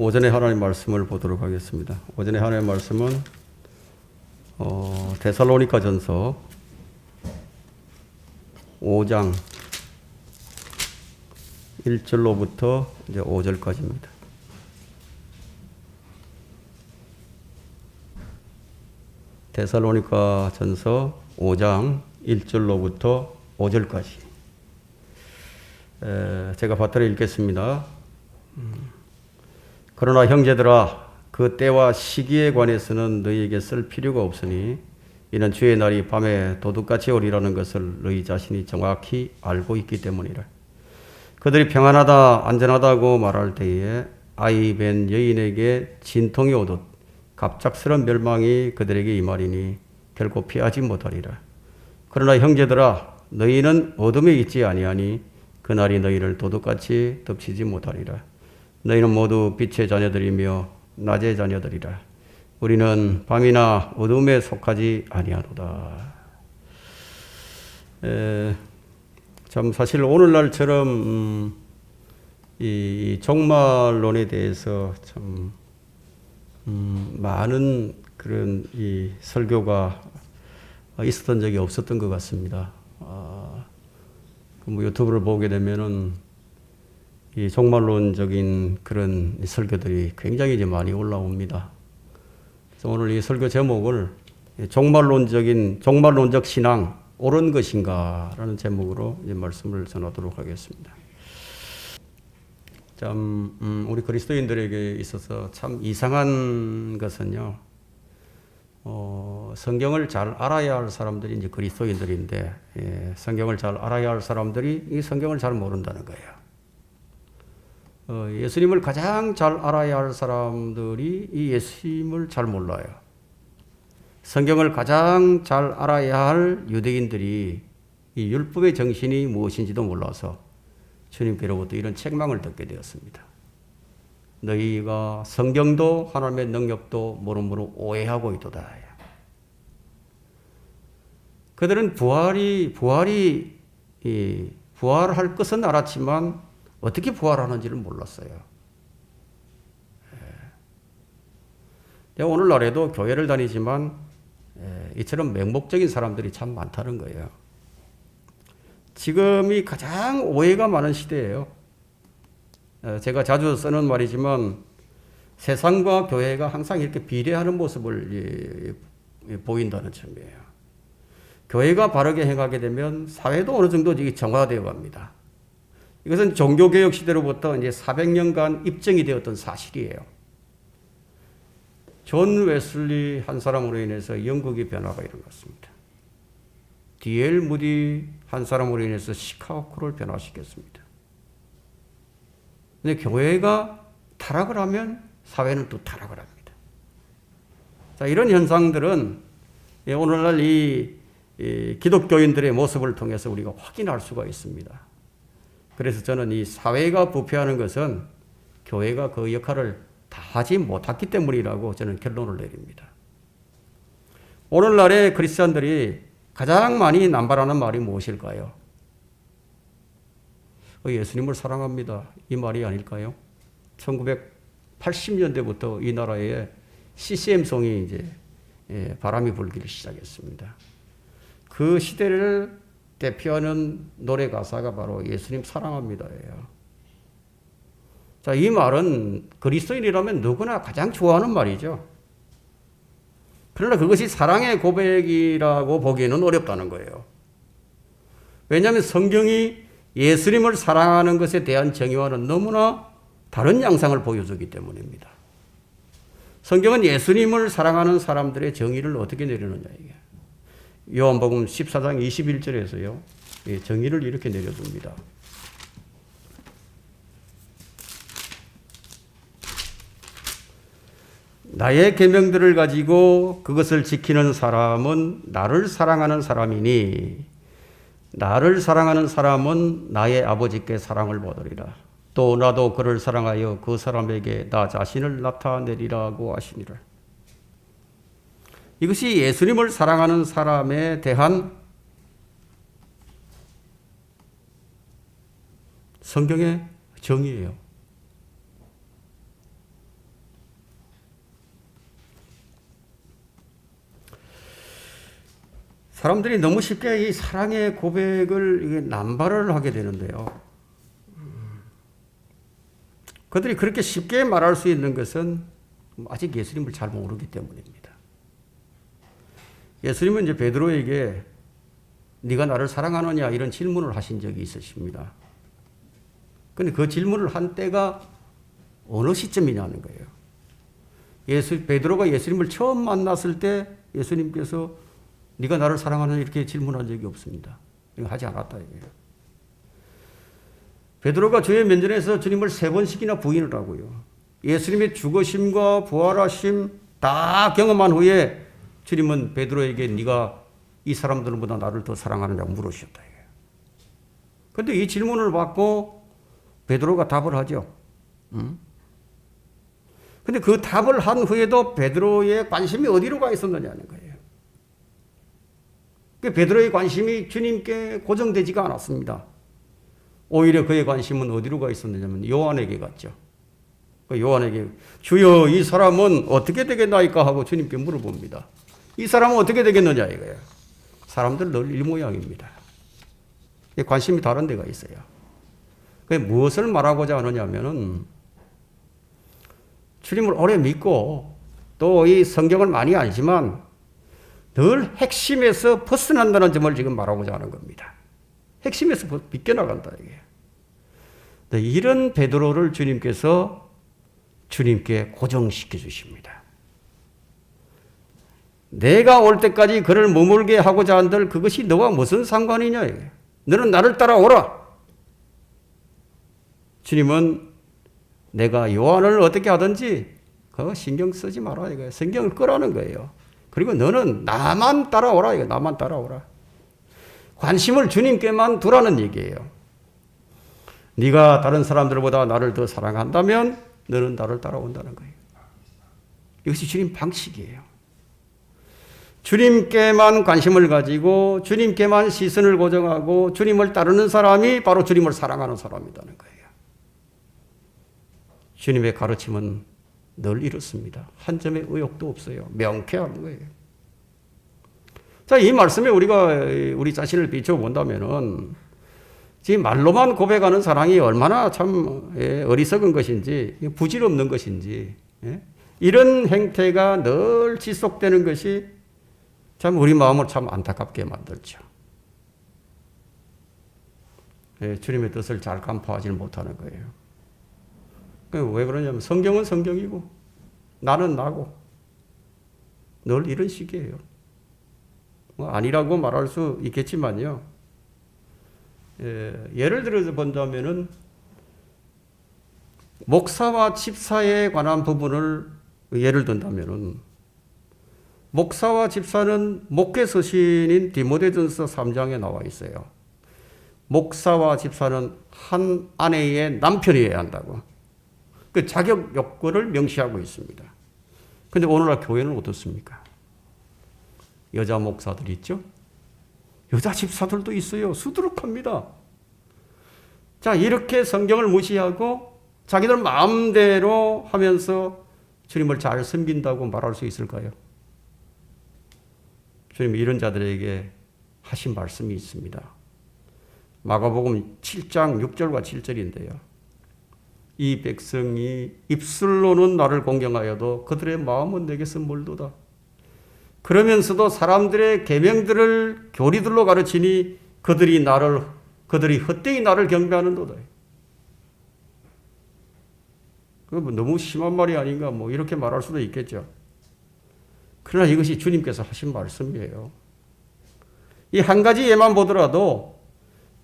오전에 하나님 말씀을 보도록 하겠습니다. 오전에 하나님 말씀은 데살로니가 전서 5장 1절로부터 이제 5절까지입니다. 데살로니가 전서 5장 1절로부터 5절까지. 제가 받들어 읽겠습니다. 그러나 형제들아, 그 때와 시기에 관해서는 너희에게 쓸 필요가 없으니 이는 주의 날이 밤에 도둑같이 오리라는 것을 너희 자신이 정확히 알고 있기 때문이라. 그들이 평안하다 안전하다고 말할 때에 아이 뵌 여인에게 진통이 오듯 갑작스런 멸망이 그들에게 임하리니 결코 피하지 못하리라. 그러나 형제들아, 너희는 어둠에 있지 아니하니 그날이 너희를 도둑같이 덮치지 못하리라. 너희는 모두 빛의 자녀들이며 낮의 자녀들이라. 우리는 밤이나 어둠에 속하지 아니하노다. 참 사실 오늘날처럼 이 종말론에 대해서 참 많은 그런 이 설교가 있었던 적이 없었던 것 같습니다. 뭐 유튜브를 보게 되면은 이 종말론적인 그런 설교들이 굉장히 이제 많이 올라옵니다. 그래서 오늘 이 설교 제목을 종말론적 신앙 옳은 것인가라는 제목으로 이제 말씀을 전하도록 하겠습니다. 참 우리 그리스도인들에게 있어서 참 이상한 것은요, 성경을 잘 알아야 할 사람들이 이제 그리스도인들인데, 성경을 잘 알아야 할 사람들이 이 성경을 잘 모른다는 거예요. 예수님을 가장 잘 알아야 할 사람들이 이 예수님을 잘 몰라요. 성경을 가장 잘 알아야 할 유대인들이 이 율법의 정신이 무엇인지도 몰라서 주님께로부터 이런 책망을 듣게 되었습니다. 너희가 성경도 하나님의 능력도 모름으로 오해하고 있도다. 그들은 부활할 것은 알았지만 어떻게 부활하는지를 몰랐어요. 오늘날에도 교회를 다니지만 이처럼 맹목적인 사람들이 참 많다는 거예요. 지금이 가장 오해가 많은 시대예요. 제가 자주 쓰는 말이지만 세상과 교회가 항상 이렇게 비례하는 모습을 보인다는 점이에요. 교회가 바르게 행하게 되면 사회도 어느 정도 정화되어 갑니다. 이것은 종교개혁 시대로부터 이제 400년간 입증이 되었던 사실이에요. 존 웨슬리 한 사람으로 인해서 영국이 변화가 일어났습니다. D.L. 무디 한 사람으로 인해서 시카고를 변화시켰습니다. 근데 교회가 타락을 하면 사회는 또 타락을 합니다. 자, 이런 현상들은 오늘날 이 기독교인들의 모습을 통해서 우리가 확인할 수가 있습니다. 그래서 저는 이 사회가 부패하는 것은 교회가 그 역할을 다 하지 못했기 때문이라고 저는 결론을 내립니다. 오늘날의 크리스찬들이 가장 많이 남발하는 말이 무엇일까요? 예수님을 사랑합니다. 이 말이 아닐까요? 1980년대부터 이 나라에 CCM송이 이제 바람이 불기를 시작했습니다. 그 시대를 대표하는 노래 가사가 바로 예수님 사랑합니다예요. 자, 이 말은 그리스도인이라면 누구나 가장 좋아하는 말이죠. 그러나 그것이 사랑의 고백이라고 보기에는 어렵다는 거예요. 왜냐하면 성경이 예수님을 사랑하는 것에 대한 정의와는 너무나 다른 양상을 보여주기 때문입니다. 성경은 예수님을 사랑하는 사람들의 정의를 어떻게 내리느냐 이게. 요한복음 14장 21절에서요. 정의를 이렇게 내려줍니다. 나의 계명들을 가지고 그것을 지키는 사람은 나를 사랑하는 사람이니 나를 사랑하는 사람은 나의 아버지께 사랑을 받으리라. 또 나도 그를 사랑하여 그 사람에게 나 자신을 나타내리라고 하시니라. 이것이 예수님을 사랑하는 사람에 대한 성경의 정의예요. 사람들이 너무 쉽게 이 사랑의 고백을 이게 남발을 하게 되는데요. 그들이 그렇게 쉽게 말할 수 있는 것은 아직 예수님을 잘 모르기 때문입니다. 예수님은 이제 베드로에게 네가 나를 사랑하느냐 이런 질문을 하신 적이 있으십니다. 그런데 그 질문을 한 때가 어느 시점이냐는 거예요. 베드로가 예수님을 처음 만났을 때 예수님께서 네가 나를 사랑하느냐 이렇게 질문한 적이 없습니다. 이거 하지 않았다 이거예요. 베드로가 주의 면전에서 주님을 3번씩이나 부인을 하고요. 예수님의 죽으심과 부활하심 다 경험한 후에 주님은 베드로에게 네가 이 사람들보다 나를 더 사랑하느냐고 물으셨다. 그런데 이 질문을 받고 베드로가 답을 하죠. 근데 그 답을 한 후에도 베드로의 관심이 어디로 가 있었느냐는 거예요. 베드로의 관심이 주님께 고정되지가 않았습니다. 오히려 그의 관심은 어디로 가 있었느냐면 요한에게 갔죠. 요한에게 주여 이 사람은 어떻게 되겠나이까 하고 주님께 물어봅니다. 이 사람은 어떻게 되겠느냐 이거예요. 사람들 늘 이 모양입니다. 관심이 다른 데가 있어요. 무엇을 말하고자 하느냐면은 주님을 오래 믿고 또 이 성경을 많이 알지만 늘 핵심에서 벗어난다는 점을 지금 말하고자 하는 겁니다. 핵심에서 비껴나간다 이게. 이런 베드로를 주님께서 주님께 고정시켜 주십니다. 내가 올 때까지 그를 머물게 하고자 한들 그것이 너와 무슨 상관이냐 이게. 너는 나를 따라오라. 주님은 내가 요한을 어떻게 하든지 그거 신경 쓰지 마라 이거예요. 성경을 끄라는 거예요. 그리고 너는 나만 따라오라 이거. 나만 따라오라. 관심을 주님께만 두라는 얘기예요. 네가 다른 사람들보다 나를 더 사랑한다면 너는 나를 따라온다는 거예요. 이것이 주님 방식이에요. 주님께만 관심을 가지고 주님께만 시선을 고정하고 주님을 따르는 사람이 바로 주님을 사랑하는 사람이라는 거예요. 주님의 가르침은 늘 이렇습니다. 한 점의 의혹도 없어요. 명쾌한 거예요. 자, 이 말씀에 우리가 우리 자신을 비춰본다면은 지금 말로만 고백하는 사랑이 얼마나 참 어리석은 것인지, 부질없는 것인지, 이런 행태가 늘 지속되는 것이 참 우리 마음을 참 안타깝게 만들죠. 주님의 뜻을 잘 간파하지 못하는 거예요. 왜 그러냐면 성경은 성경이고 나는 나고 늘 이런 식이에요. 아니라고 말할 수 있겠지만요. 예를 들어서 본다면은 목사와 집사에 관한 부분을 예를 든다면은 목사와 집사는 목회 서신인 디모데전서 3장에 나와 있어요. 목사와 집사는 한 아내의 남편이어야 한다고. 그 자격 요건을 명시하고 있습니다. 그런데 오늘날 교회는 어떻습니까? 여자 목사들 있죠? 여자 집사들도 있어요. 수두룩합니다. 자, 이렇게 성경을 무시하고 자기들 마음대로 하면서 주님을 잘 섬긴다고 말할 수 있을까요? 주님이 이런 자들에게 하신 말씀이 있습니다. 마가복음 7장 6절과 7절인데요. 이 백성이 입술로는 나를 공경하여도 그들의 마음은 내게서 멀도다. 그러면서도 사람들의 계명들을 교리들로 가르치니 그들이 헛되이 나를 경배하는도다. 그거 너무 심한 말이 아닌가 뭐 이렇게 말할 수도 있겠죠. 그러나 이것이 주님께서 하신 말씀이에요. 이 한 가지 예만 보더라도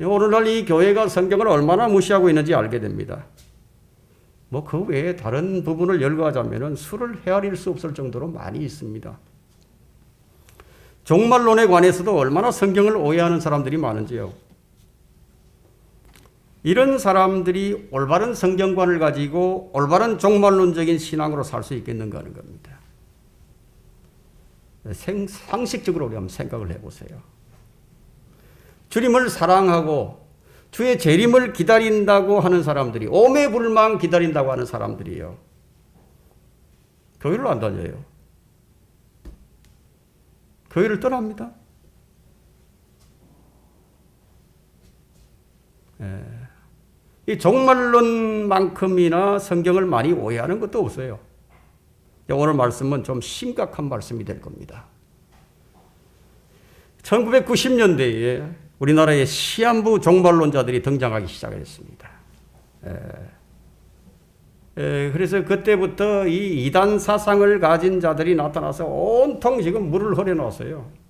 오늘날 이 교회가 성경을 얼마나 무시하고 있는지 알게 됩니다. 뭐 그 외에 다른 부분을 열거하자면 수를 헤아릴 수 없을 정도로 많이 있습니다. 종말론에 관해서도 얼마나 성경을 오해하는 사람들이 많은지요. 이런 사람들이 올바른 성경관을 가지고 올바른 종말론적인 신앙으로 살 수 있겠는가 하는 겁니다. 상식적으로 우리 한번 생각을 해보세요. 주님을 사랑하고 주의 재림을 기다린다고 하는 사람들이, 오매불망 기다린다고 하는 사람들이요. 교회를 안 다녀요. 교회를 떠납니다. 이 종말론만큼이나 성경을 많이 오해하는 것도 없어요. 오늘 말씀은 좀 심각한 말씀이 될 겁니다. 1990년대에 우리나라에 시한부 종말론자들이 등장하기 시작했습니다. 그래서 그때부터 이 이단 사상을 가진 자들이 나타나서 온통 지금 물을 흐려놨어요.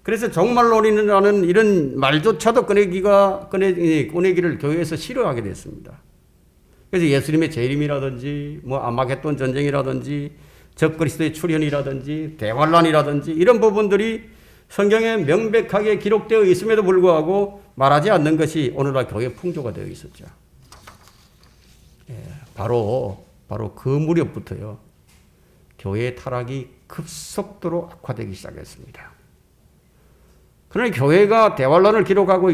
그래서 종말론이라는 이런 말조차도 꺼내기를 교회에서 싫어하게 됐습니다. 그래서 예수님의 재림이라든지 뭐 아마겟돈 전쟁이라든지 적그리스도의 출현이라든지 대환란이라든지 이런 부분들이 성경에 명백하게 기록되어 있음에도 불구하고 말하지 않는 것이 오늘날 교회 풍조가 되어 있었죠. 바로 그 무렵부터요. 교회의 타락이 급속도로 악화되기 시작했습니다. 그러나 교회가 대환란을 기록하고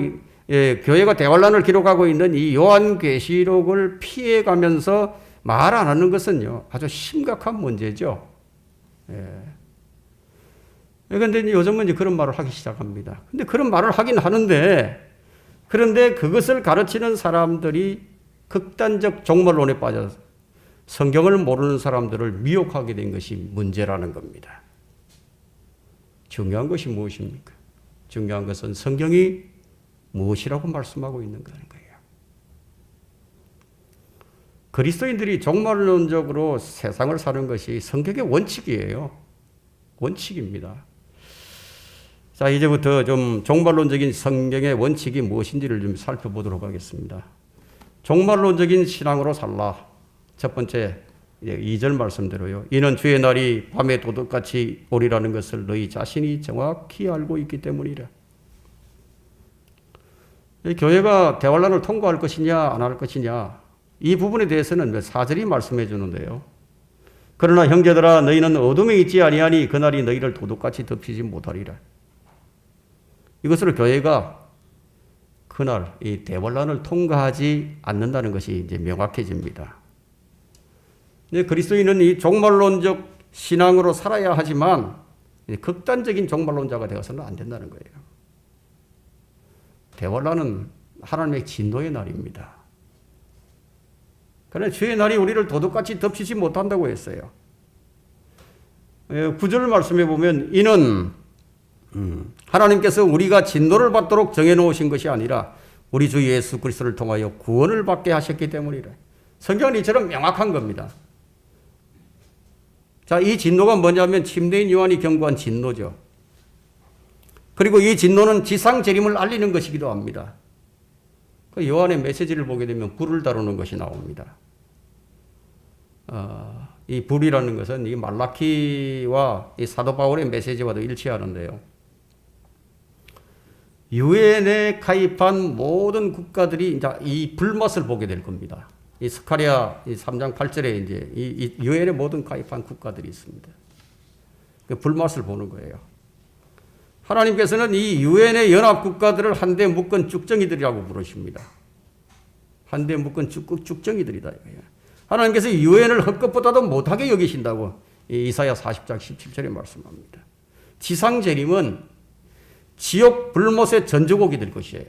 있는 이 요한계시록을 피해가면서 말 안 하는 것은요, 아주 심각한 문제죠. 그런데 요즘은 이제 그런 말을 하기 시작합니다. 근데 그런 말을 하긴 하는데, 그런데 그것을 가르치는 사람들이 극단적 종말론에 빠져서 성경을 모르는 사람들을 미혹하게 된 것이 문제라는 겁니다. 중요한 것이 무엇입니까? 중요한 것은 성경이 무엇이라고 말씀하고 있는 거예요. 그리스도인들이 종말론적으로 세상을 사는 것이 성경의 원칙이에요. 원칙입니다. 자, 이제부터 좀 종말론적인 성경의 원칙이 무엇인지를 좀 살펴보도록 하겠습니다. 종말론적인 신앙으로 살라. 첫 번째, 2절 말씀대로요. 이는 주의 날이 밤에 도둑같이 오리라는 것을 너희 자신이 정확히 알고 있기 때문이라. 교회가 대환란을 통과할 것이냐 안 할 것이냐 이 부분에 대해서는 4절이 말씀해 주는데요. 그러나 형제들아 너희는 어둠에 있지 아니하니 그날이 너희를 도둑같이 덮치지 못하리라. 이것으로 교회가 그날 이 대환란을 통과하지 않는다는 것이 이제 명확해집니다. 그리스도인은 이 종말론적 신앙으로 살아야 하지만 극단적인 종말론자가 되어서는 안 된다는 거예요. 대환란은 하나님의 진노의 날입니다. 그러나 주의 날이 우리를 도둑같이 덮치지 못한다고 했어요. 9절 말씀해 보면 이는 하나님께서 우리가 진노를 받도록 정해놓으신 것이 아니라 우리 주 예수 그리스도를 통하여 구원을 받게 하셨기 때문이라. 성경은 이처럼 명확한 겁니다. 자, 이 진노가 뭐냐면 침례인 요한이 경고한 진노죠. 그리고 이 진노는 지상 재림을 알리는 것이기도 합니다. 그 요한의 메시지를 보게 되면 불을 다루는 것이 나옵니다. 이 불이라는 것은 이 말라키와 이 사도 바울의 메시지와도 일치하는데요. 유엔에 가입한 모든 국가들이 이제 이 불맛을 보게 될 겁니다. 이 스가랴 3장 8절에 이제 이 유엔에 모든 가입한 국가들이 있습니다. 그 불맛을 보는 거예요. 하나님께서는 이 유엔의 연합 국가들을 한데 묶은 쭉정이들이라고 부르십니다. 한데 묶은 쭉정이들이다. 하나님께서 유엔을 헛것보다도 못하게 여기신다고 이사야 40장 17절에 말씀합니다. 지상 재림은 지옥 불못의 전주곡이 될 것이에요.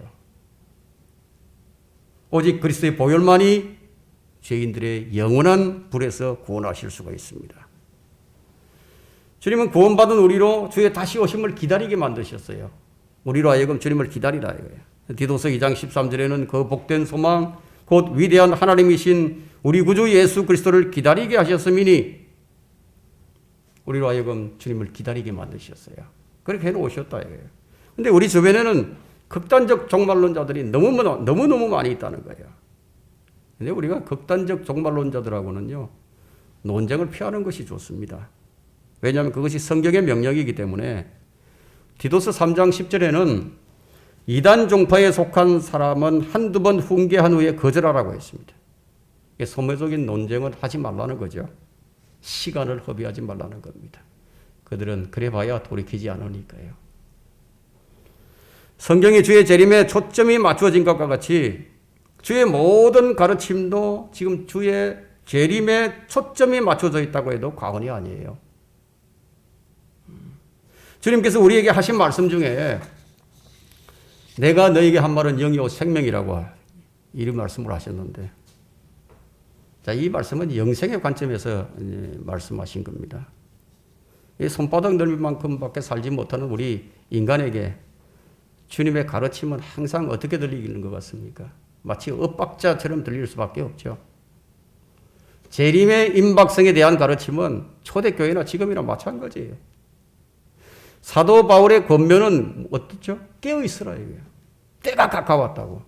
오직 그리스도의 보혈만이 죄인들의 영원한 불에서 구원하실 수가 있습니다. 주님은 구원받은 우리로 주의 다시 오심을 기다리게 만드셨어요. 우리로 하여금 주님을 기다리라 이거예요. 디도서 2장 13절에는 그 복된 소망 곧 위대한 하나님이신 우리 구주 예수 그리스도를 기다리게 하셨음이니 우리로 하여금 주님을 기다리게 만드셨어요. 그렇게 해놓으셨다 이거예요. 근데 우리 주변에는 극단적 종말론자들이 너무너무 많이 있다는 거예요. 근데 우리가 극단적 종말론자들하고는요, 논쟁을 피하는 것이 좋습니다. 왜냐하면 그것이 성경의 명령이기 때문에 디도서 3장 10절에는 이단 종파에 속한 사람은 한두 번 훈계한 후에 거절하라고 했습니다. 소모적인 논쟁은 하지 말라는 거죠. 시간을 허비하지 말라는 겁니다. 그들은 그래 봐야 돌이키지 않으니까요. 성경이 주의 재림에 초점이 맞추어진 것과 같이 주의 모든 가르침도 지금 주의 재림에 초점이 맞춰져 있다고 해도 과언이 아니에요. 주님께서 우리에게 하신 말씀 중에 내가 너에게 한 말은 영이요 생명이라고 이런 말씀을 하셨는데, 자, 이 말씀은 영생의 관점에서 말씀하신 겁니다. 이 손바닥 넓이만큼밖에 살지 못하는 우리 인간에게 주님의 가르침은 항상 어떻게 들리는 것 같습니까? 마치 엇박자처럼 들릴 수밖에 없죠. 재림의 임박성에 대한 가르침은 초대교회나 지금이나 마찬가지예요. 사도 바울의 권면은 어떻죠? 깨어있으라 이거예요. 때가 가까웠다고.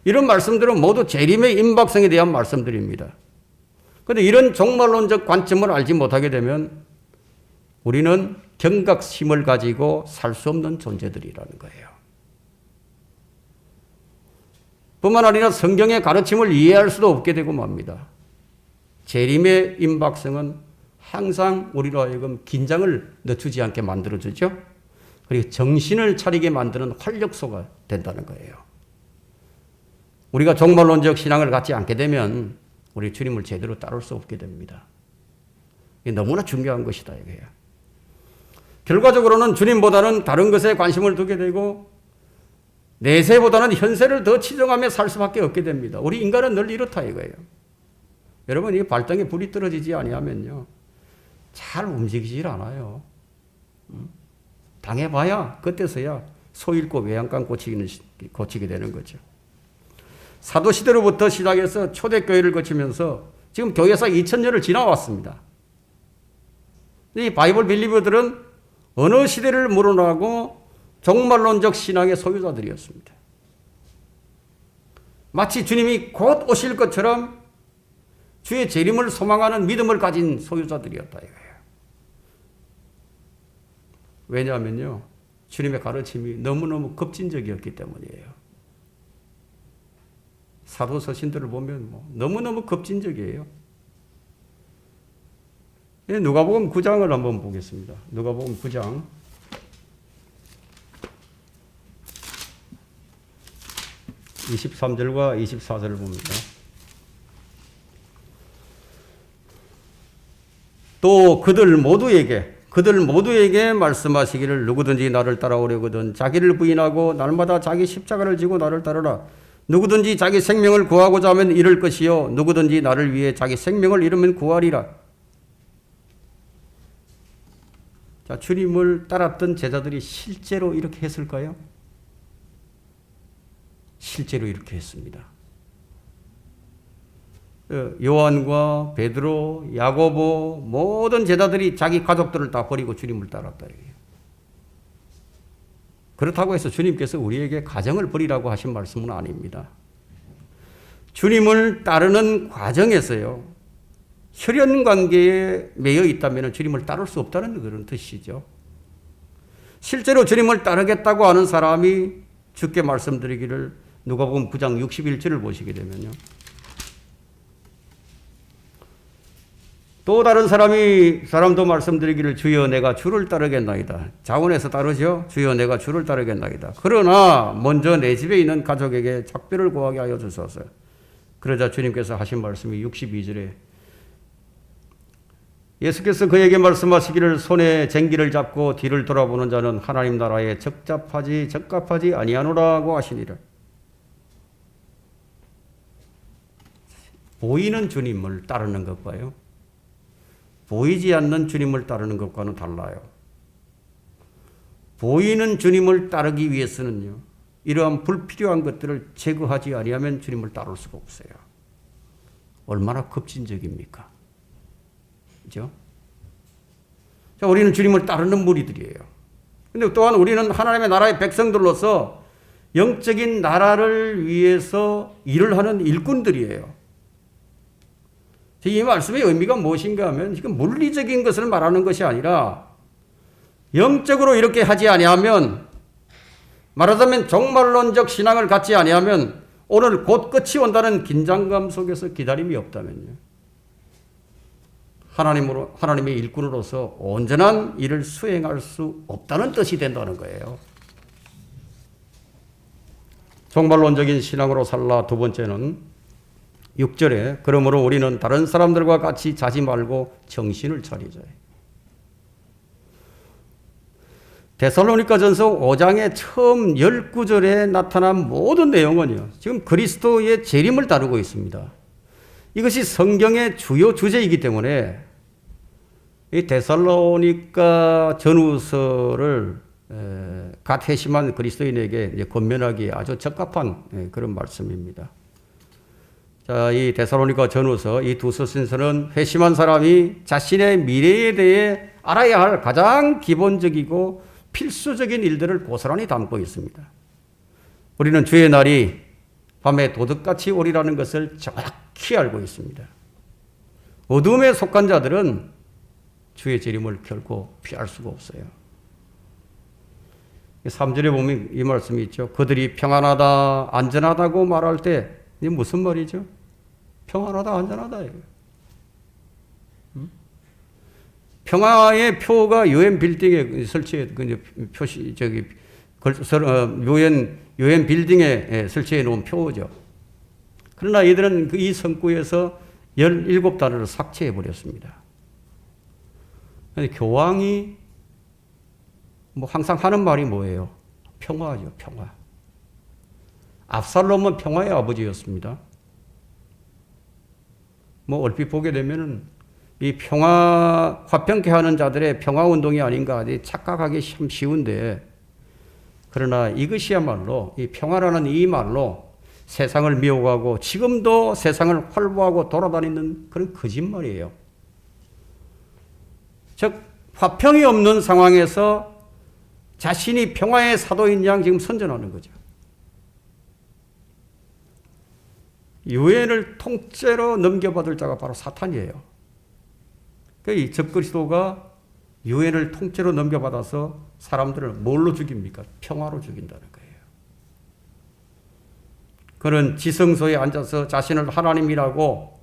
이런 말씀들은 모두 재림의 임박성에 대한 말씀들입니다. 그런데 이런 종말론적 관점을 알지 못하게 되면 우리는 경각심을 가지고 살 수 없는 존재들이라는 거예요. 뿐만 아니라 성경의 가르침을 이해할 수도 없게 되고 맙니다. 재림의 임박성은 항상 우리로 하여금 긴장을 늦추지 않게 만들어주죠. 그리고 정신을 차리게 만드는 활력소가 된다는 거예요. 우리가 종말론적 신앙을 갖지 않게 되면 우리 주님을 제대로 따를 수 없게 됩니다. 이게 너무나 중요한 것이다 이거예요. 결과적으로는 주님보다는 다른 것에 관심을 두게 되고 내세보다는 현세를 더 치중하며 살 수밖에 없게 됩니다. 우리 인간은 늘 이렇다 이거예요. 여러분, 이 발등에 불이 떨어지지 아니하면요 잘 움직이질 않아요. 당해봐야 그때서야 소 잃고 외양간 고치게 되는 거죠. 사도시대로부터 시작해서 초대교회를 거치면서 지금 교회사 2000년을 지나왔습니다. 이 바이블 빌리버들은 어느 시대를 물어나고 종말론적 신앙의 소유자들이었습니다. 마치 주님이 곧 오실 것처럼 주의 재림을 소망하는 믿음을 가진 소유자들이었다 이거예요. 왜냐하면요, 주님의 가르침이 너무너무 급진적이었기 때문이에요. 사도 서신들을 보면 너무너무 급진적이에요. 누가복음 9장을 한번 보겠습니다. 누가복음 9장 23절과 24절을 봅니다. 또 그들 모두에게 말씀하시기를 누구든지 나를 따라오려거든 자기를 부인하고 날마다 자기 십자가를 지고 나를 따르라. 누구든지 자기 생명을 구하고자 하면 잃을 것이요 누구든지 나를 위해 자기 생명을 잃으면 구하리라. 자, 주님을 따랐던 제자들이 실제로 이렇게 했을까요? 실제로 이렇게 했습니다. 요한과 베드로, 야고보 모든 제자들이 자기 가족들을 다 버리고 주님을 따랐다. 그렇다고 해서 주님께서 우리에게 가정을 버리라고 하신 말씀은 아닙니다. 주님을 따르는 과정에서요, 혈연 관계에 매여 있다면 주님을 따를 수 없다는 그런 뜻이죠. 실제로 주님을 따르겠다고 하는 사람이 주께 말씀드리기를 누가복음 9장 61절을 보시게 되면요, 또 다른 사람도 말씀드리기를 주여 내가 주를 따르겠나이다. 자원에서 따르죠. 주여 내가 주를 따르겠나이다. 그러나 먼저 내 집에 있는 가족에게 작별을 구하게 하여 주소서. 그러자 주님께서 하신 말씀이 62절에 예수께서 그에게 말씀하시기를 손에 쟁기를 잡고 뒤를 돌아보는 자는 하나님 나라에 적합하지 아니하노라고 하시니라. 보이는 주님을 따르는 것과요, 보이지 않는 주님을 따르는 것과는 달라요. 보이는 주님을 따르기 위해서는요, 이러한 불필요한 것들을 제거하지 아니하면 주님을 따를 수가 없어요. 얼마나 급진적입니까? 그죠? 자, 우리는 주님을 따르는 무리들이에요. 근데 또한 우리는 하나님의 나라의 백성들로서 영적인 나라를 위해서 일을 하는 일꾼들이에요. 이 말씀의 의미가 무엇인가 하면 지금 물리적인 것을 말하는 것이 아니라 영적으로 이렇게 하지 아니하면, 말하자면 종말론적 신앙을 갖지 아니하면 오늘 곧 끝이 온다는 긴장감 속에서 기다림이 없다면요, 하나님의 일꾼으로서 온전한 일을 수행할 수 없다는 뜻이 된다는 거예요. 종말론적인 신앙으로 살라. 두 번째는 6절에 그러므로 우리는 다른 사람들과 같이 자지 말고 정신을 차리자. 데살로니가전서 5장의 처음 19절에 나타난 모든 내용은요, 지금 그리스도의 재림을 다루고 있습니다. 이것이 성경의 주요 주제이기 때문에 이 데살로니가 전후서를 갓 회심한 그리스도인에게 권면하기에 아주 적합한 그런 말씀입니다. 자, 이 데살로니가 전후서 이 두 서신서는 회심한 사람이 자신의 미래에 대해 알아야 할 가장 기본적이고 필수적인 일들을 고스란히 담고 있습니다. 우리는 주의 날이 밤에 도둑같이 오리라는 것을 정확히 알고 있습니다. 어둠에 속한 자들은 주의 재림을 결코 피할 수가 없어요. 3절에 보면 이 말씀이 있죠. 그들이 평안하다, 안전하다고 말할 때 이게 무슨 말이죠? 평안하다, 안전하다. 평화의 표가 유엔 빌딩에 설치해 표시 유엔 빌딩에 설치해 놓은 표죠. 그러나 이들은 이 성구에서 17단어를 삭제해 버렸습니다. 교황이 항상 하는 말이 뭐예요? 평화죠, 평화. 압살롬은 평화의 아버지였습니다. 얼핏 보게 되면은 이 평화, 화평케 하는 자들의 평화운동이 아닌가 착각하기 참 쉬운데, 그러나 이것이야말로 이 평화라는 이 말로 세상을 미혹하고 지금도 세상을 활보하고 돌아다니는 그런 거짓말이에요. 즉, 화평이 없는 상황에서 자신이 평화의 사도인 양 지금 선전하는 거죠. 유엔을 통째로 넘겨받을 자가 바로 사탄이에요. 이 적그리스도가 유엔을 통째로 넘겨받아서 사람들을 뭘로 죽입니까? 평화로 죽인다는 거예요. 그는 지성소에 앉아서 자신을 하나님이라고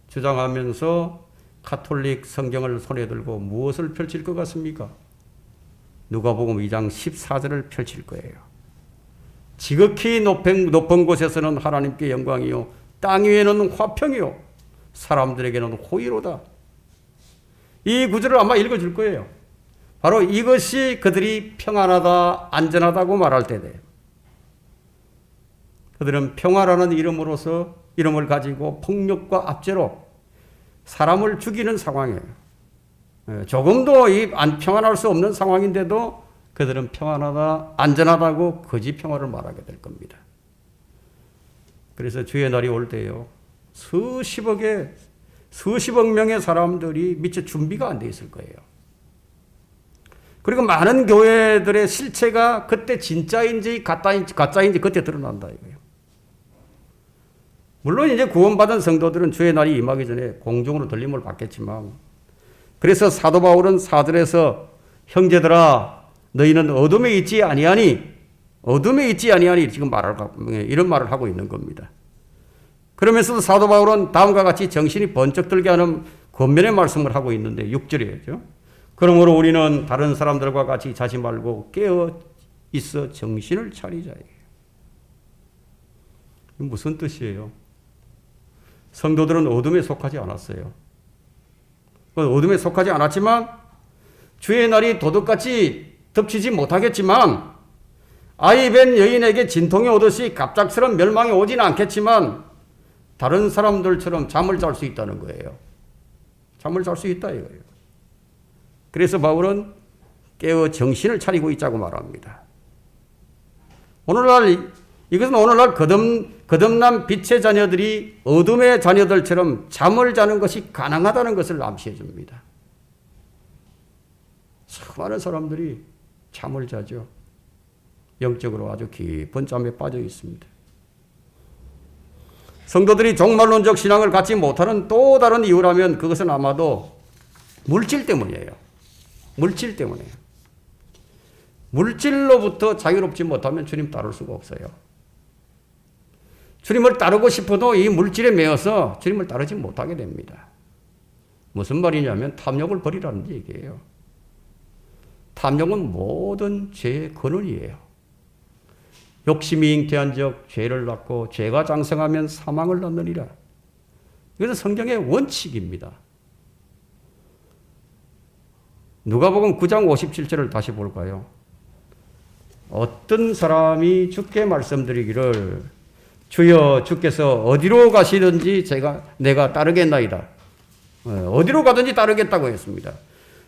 주장하면서 가톨릭 성경을 손에 들고 무엇을 펼칠 것 같습니까? 누가복음 2장 14절을 펼칠 거예요. 지극히 높은 곳에서는 하나님께 영광이요, 땅 위에는 화평이요, 사람들에게는 호의로다. 이 구절을 아마 읽어줄 거예요. 바로 이것이 그들이 평안하다, 안전하다고 말할 때 돼요. 그들은 평화라는 이름을 가지고 폭력과 압제로 사람을 죽이는 상황이에요. 조금도 안 평안할 수 없는 상황인데도 그들은 평안하다, 안전하다고 거짓 평화를 말하게 될 겁니다. 그래서 주의 날이 올 때요, 수십억 명의 사람들이 미처 준비가 안 돼 있을 거예요. 그리고 많은 교회들의 실체가 그때 진짜인지 가짜인지 그때 드러난다 이거예요. 물론 이제 구원받은 성도들은 주의 날이 임하기 전에 공중으로 들림을 받겠지만, 그래서 사도 바울은 4절에서 형제들아 너희는 어둠에 있지 아니하니 지금 이런 말을 하고 있는 겁니다. 그러면서도 사도 바울은 다음과 같이 정신이 번쩍 들게 하는 권면의 말씀을 하고 있는데 6절이죠. 그러므로 우리는 다른 사람들과 같이 자지 말고 깨어 있어 정신을 차리자. 무슨 뜻이에요? 성도들은 어둠에 속하지 않았어요. 어둠에 속하지 않았지만 주의 날이 도둑같이 덮치지 못하겠지만, 아이 뵌 여인에게 진통이 오듯이 갑작스런 멸망이 오지는 않겠지만 다른 사람들처럼 잠을 잘 수 있다는 거예요. 잠을 잘 수 있다 이거예요. 그래서 바울은 깨어 정신을 차리고 있자고 말합니다. 이것은 오늘날 거듭난 빛의 자녀들이 어둠의 자녀들처럼 잠을 자는 것이 가능하다는 것을 암시해 줍니다. 수많은 사람들이 잠을 자죠. 영적으로 아주 깊은 잠에 빠져 있습니다. 성도들이 종말론적 신앙을 갖지 못하는 또 다른 이유라면 그것은 아마도 물질 때문이에요. 물질 때문이에요. 물질로부터 자유롭지 못하면 주님 따를 수가 없어요. 주님을 따르고 싶어도 이 물질에 매여서 주님을 따르지 못하게 됩니다. 무슨 말이냐면 탐욕을 버리라는 얘기예요. 탐욕은 모든 죄의 근원이에요. 욕심이 잉태한 적 죄를 낳고 죄가 장성하면 사망을 낳느니라. 이것은 성경의 원칙입니다. 누가복음 9장 57절을 다시 볼까요? 어떤 사람이 주께 말씀드리기를 주여 주께서 어디로 가시든지 내가 따르겠나이다. 어디로 가든지 따르겠다고 했습니다.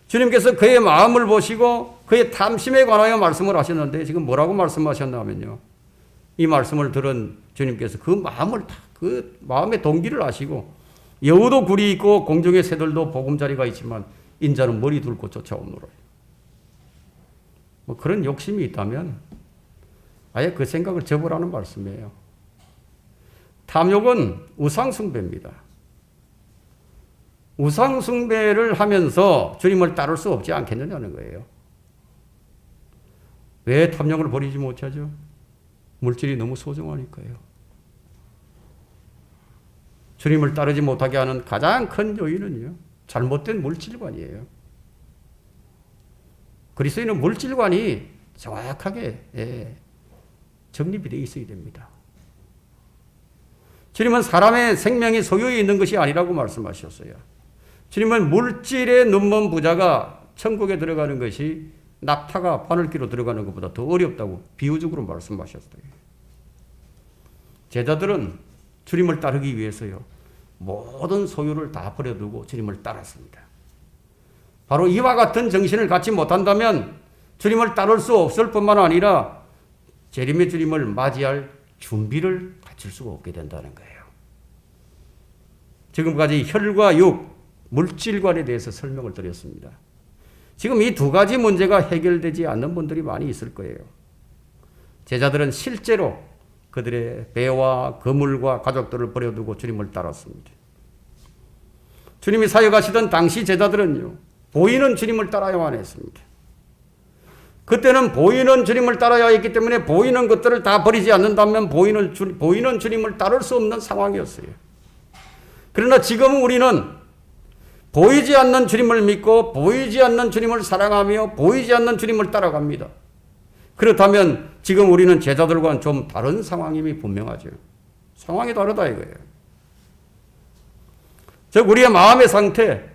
주님께서 그의 마음을 보시고 그의 탐심에 관하여 말씀을 하셨는데 지금 뭐라고 말씀하셨나 하면요. 이 말씀을 들은 주님께서 그 마음의 동기를 아시고 여우도 굴이 있고 공중의 새들도 보금자리가 있지만 인자는 머리 둘 곳 쫓아오노라. 뭐 그런 욕심이 있다면 아예 그 생각을 접으라는 말씀이에요. 탐욕은 우상숭배입니다. 우상숭배를 하면서 주님을 따를 수 없지 않겠느냐는 거예요. 왜 탐욕을 버리지 못하죠? 물질이 너무 소중하니까요. 주님을 따르지 못하게 하는 가장 큰 요인은요, 잘못된 물질관이에요. 그리스도인은 물질관이 정확하게 정립이 되어 있어야 됩니다. 주님은 사람의 생명이 소유에 있는 것이 아니라고 말씀하셨어요. 주님은 물질에 눈먼 부자가 천국에 들어가는 것이 낙타가 바늘기로 들어가는 것보다 더 어렵다고 비유적으로 말씀하셨어요. 제자들은 주님을 따르기 위해서요, 모든 소유를 다 버려두고 주님을 따랐습니다. 바로 이와 같은 정신을 갖지 못한다면 주님을 따를 수 없을 뿐만 아니라 재림의 주님을 맞이할 준비를 갖출 수가 없게 된다는 거예요. 지금까지 혈과 육, 물질관에 대해서 설명을 드렸습니다. 지금 이 두 가지 문제가 해결되지 않는 분들이 많이 있을 거예요. 제자들은 실제로 그들의 배와 거물과 가족들을 버려두고 주님을 따랐습니다. 주님이 사역하시던 당시 제자들은요, 보이는 주님을 따라야만 했습니다. 그때는 보이는 주님을 따라야 했기 때문에 보이는 것들을 다 버리지 않는다면 보이는 주님을 따를 수 없는 상황이었어요. 그러나 지금 우리는 보이지 않는 주님을 믿고 보이지 않는 주님을 사랑하며 보이지 않는 주님을 따라갑니다. 그렇다면 지금 우리는 제자들과는 좀 다른 상황임이 분명하죠. 상황이 다르다 이거예요. 즉 우리의 마음의 상태,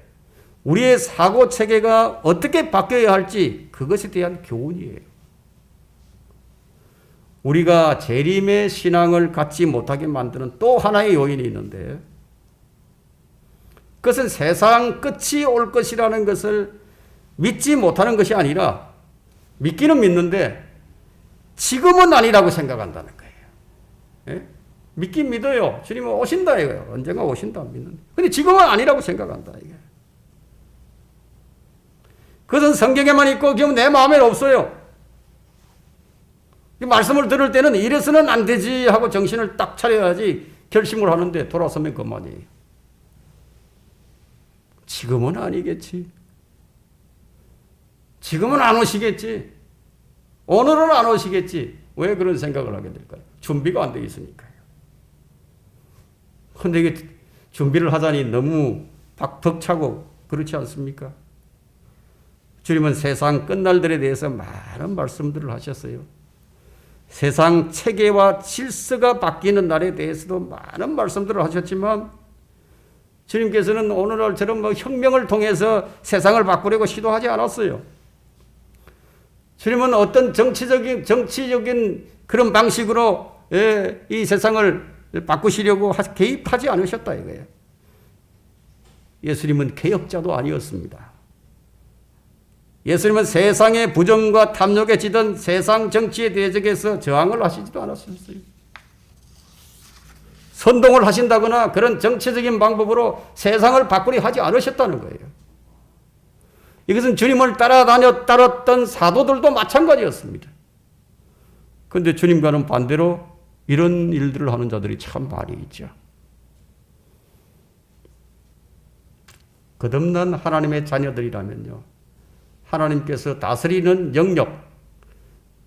우리의 사고 체계가 어떻게 바뀌어야 할지 그것에 대한 교훈이에요. 우리가 재림의 신앙을 갖지 못하게 만드는 또 하나의 요인이 있는데 그것은 세상 끝이 올 것이라는 것을 믿지 못하는 것이 아니라 믿기는 믿는데 지금은 아니라고 생각한다는 거예요. 예? 믿긴 믿어요. 주님은 오신다 이거예요. 언젠가 오신다 믿는데. 근데 지금은 아니라고 생각한다 이게. 그것은 성경에만 있고 지금 내 마음에는 없어요. 말씀을 들을 때는 이래서는 안 되지 하고 정신을 딱 차려야지 결심을 하는데 돌아서면 그만이에요. 지금은 아니겠지. 지금은 안 오시겠지. 오늘은 안 오시겠지. 왜 그런 생각을 하게 될까요? 준비가 안 되어 있으니까요. 그런데 이게 준비를 하자니 너무 벅차고 그렇지 않습니까? 주님은 세상 끝날들에 대해서 많은 말씀들을 하셨어요. 세상 체계와 질서가 바뀌는 날에 대해서도 많은 말씀들을 하셨지만 주님께서는 오늘날처럼 혁명을 통해서 세상을 바꾸려고 시도하지 않았어요. 주님은 어떤 정치적인 그런 방식으로 이 세상을 바꾸시려고 개입하지 않으셨다 이거예요. 예수님은 개혁자도 아니었습니다. 예수님은 세상의 부정과 탐욕에 지던 세상 정치에 대적해서 저항을 하시지도 않았었어요. 선동을 하신다거나 그런 정치적인 방법으로 세상을 바꾸려 하지 않으셨다는 거예요. 이것은 주님을 따랐던 사도들도 마찬가지였습니다. 그런데 주님과는 반대로 이런 일들을 하는 자들이 참 많이 있죠. 거듭난 하나님의 자녀들이라면요, 하나님께서 다스리는 영역,